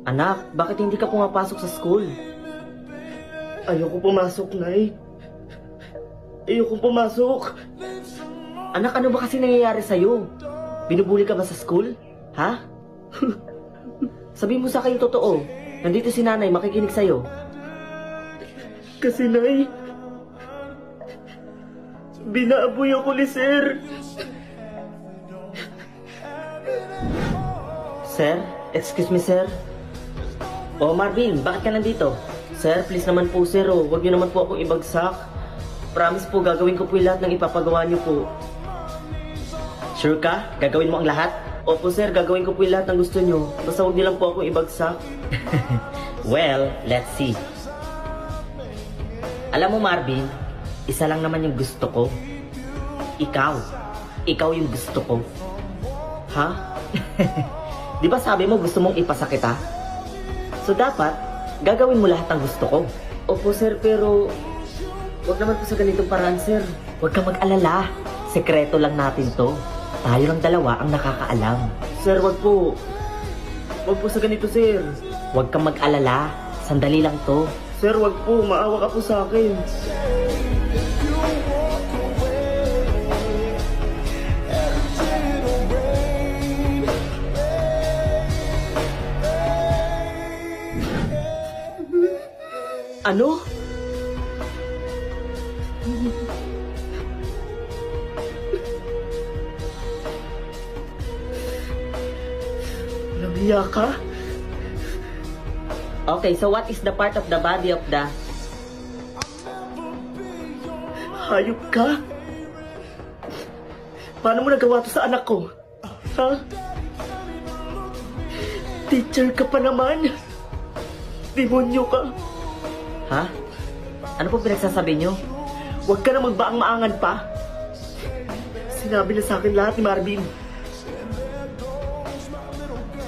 Anak, bakit hindi ka pumapasok sa school? Ayoko pumasok, Nay. Ayoko pumasok. Anak, ano ba kasi nangyayari sa'yo? Binubuli ka ba sa school? Ha? Sabihin mo sa akin yung totoo. Nandito si nanay, makikinig sa'yo. Kasi, Nay, binaaboy ako ni Sir. Sir? Excuse me, sir? Oh, Marvin, bakit ka nandito? Sir, please naman po, sir. Oh, huwag niyo naman po akong ibagsak. Promise po, gagawin ko po yung lahat ng ipapagawa niyo po. Sure ka? Gagawin mo ang lahat? Opo, sir. Gagawin ko po yung lahat ng gusto niyo. Basta huwag niyo lang po akong ibagsak. Well, let's see. Alam mo, Marvin, isa lang naman yung gusto ko. Ikaw. Ikaw yung gusto ko. Ha? Di ba sabi mo gusto mong ipasa kita? So dapat, gagawin mo lahat ng gusto ko. Opo, sir, pero wag naman po sa ganitong paraan, sir. Huwag kang mag-alala. Sekreto lang natin to. Tayo lang dalawa ang nakakaalam. Sir, wag po. Wag po sa ganito, Sir. Huwag kang mag-alala. Sandali lang to. Sir, wag po. Maawa ka po sa akin. Ano? Namiya ka? Okay, so what is the part of the body of the... Hayop ka? Paano mo nagawa to sa anak ko? Ha? Teacher ka pa naman? Demonyo ka? Ha? Ano po pinagsasabi niyo? Huwag ka na magbaang-maangan pa. Sinabi na sa akin lahat ni Marvin.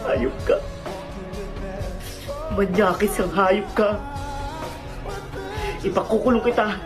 Hayop ka. Manyakis kang hayop ka. Ipakukulong kita.